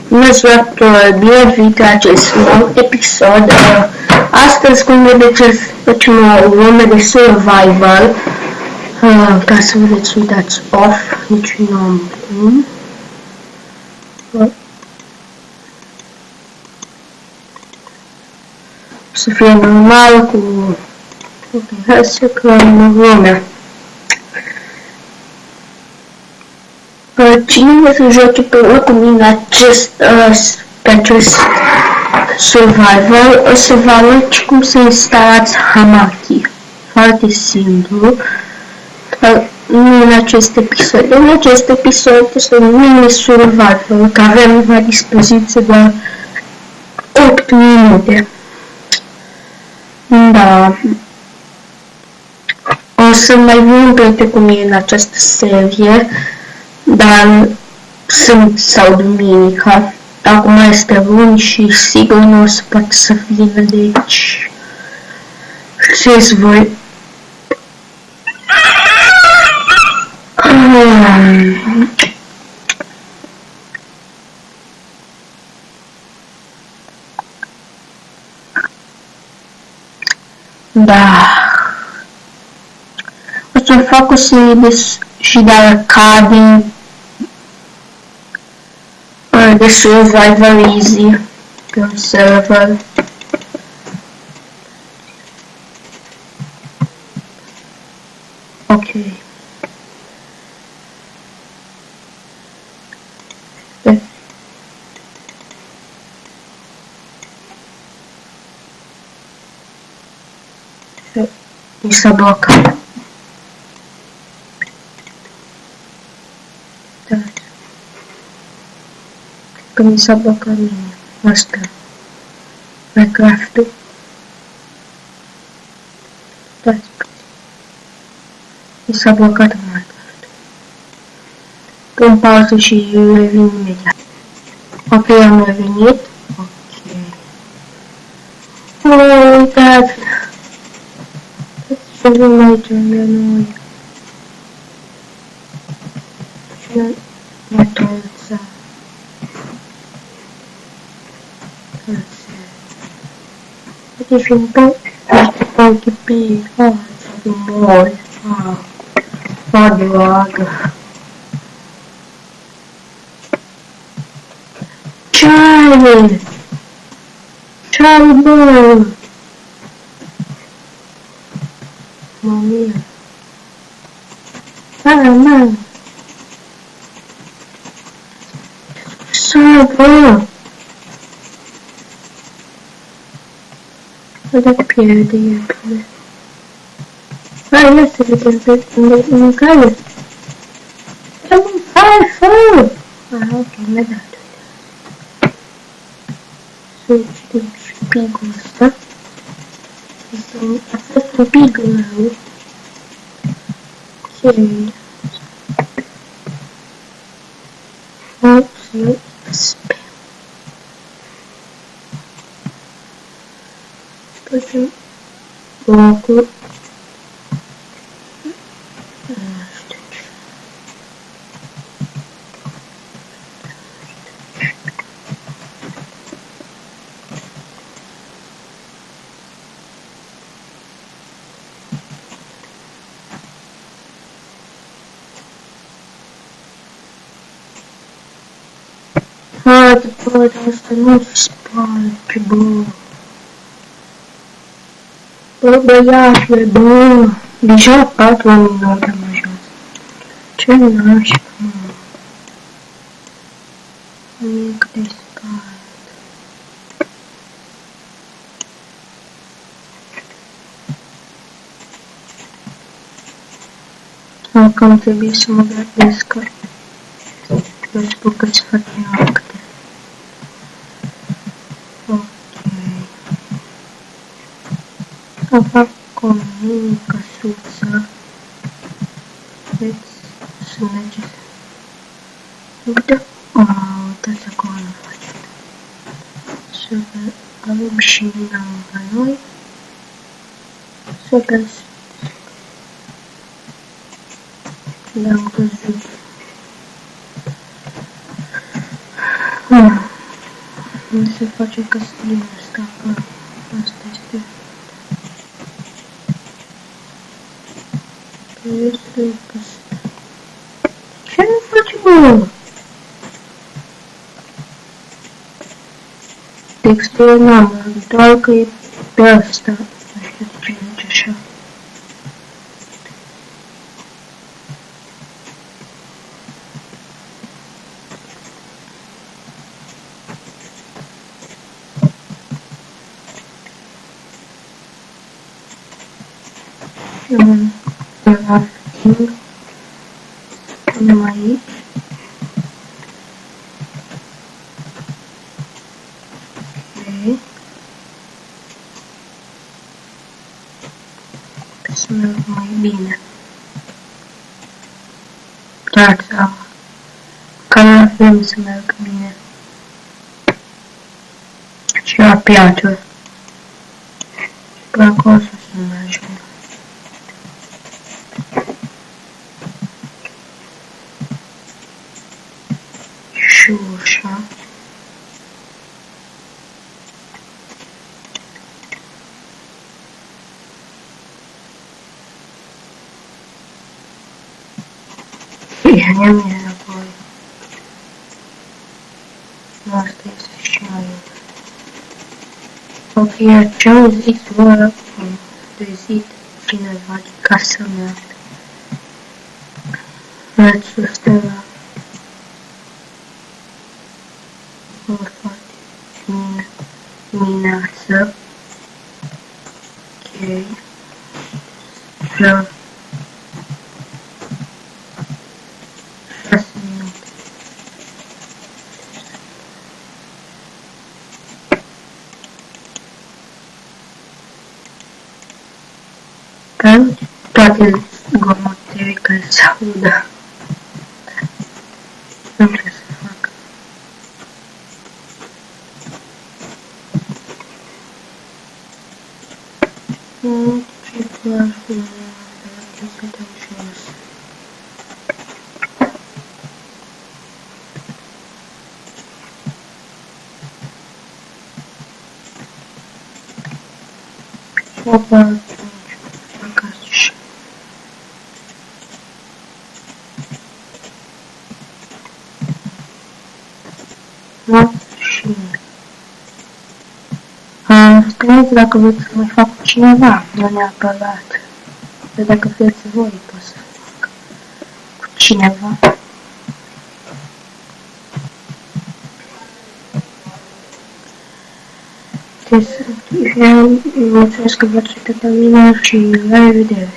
Newswrap, bine ați venit la acest nou episod. Astăzi, cum vedeți, facem o lume de survival. Ca să vedeți, uitați, off, deci nu am bun. Să fie normal cu... Ok, hai să creăm lumea. Cine vrea să joace pe cu mine pe acest survival, o să vă arăt cum să instalați Hamaki. Foarte simplu. Nu în acest episod. În acest episod este un mini survival, că avem la dispoziție doar 8 minute. Da. O să mai vin prieteni cu mine în această serie, dar sunt sau duminica. Acum este luni și sigur nu o să pot să vină, deci știți voi. Da. O să fac o serie și de arcade, de survival easy pe un server. Ok. Mi s-a blocat. Da. Că mi s-a blocat mie. Asta. Minecraft-ul. Dați puțin. Mi s-a blocat Minecraft-ul. Pun pauză și revin imediat. Ok, am revenit. Ok. Oh, uitați! Să vin aici unde noi. Și metoța. Uite și un pic. Uite pic. Ce mult. O dragă. Charlie! Charlie, bă! Mamia. Mă. Să, bă! Dacă pierde iepele. Hai, ia să vedem pe mâncare. Ce mâncare, fă! Ok, mi-a dat. Să citim și pigul ăsta. A fost un pic rău. Ok. O să sper. Facem blocul. Bă, asta nu se sparge, bă. Bă, băiatule, bă. Deja 4 minute am ajuns. Ce nașpa, mă. Nimic de spart. Acum trebuie să mă gătesc. Eu spun că-ți fac noapte. Să fac o mică suță. Vedeți? Să mergeți. Uite. Uitați acolo nu face. Să avem și mina la noi. Să vezi. Le-am căzut. Nu se face ca să din asta. Asta este. Ce nu faci, bă? Textul n-am, doar că e pe asta. Nu știu de ce zice așa. Punem aici. Ok. Ca să merg mai bine. Dar seama. Că nu vrem să merg bine. Și la piatră. Până acolo să mergem. Și ușa. Ia mine înapoi. Nu, asta este și mai ok, ce-am zis, bă, trezit cineva din casa mea. Prețul ăsta la foarte dimineață. Ok. Vreau 6 minute. Pentru toate zgomotele care se audă. Nu trebuie să fac. Nu, ce clar cu mine, dar trebuie să dau jos. Opa, atunci, fac așa. Și scrieți dacă vreți să mai fac cu cineva, nu neapărat. Dar dacă vreți voi, pot să fac cu cineva. Deci, mulțumesc că v-ați uitat la mine și la revedere!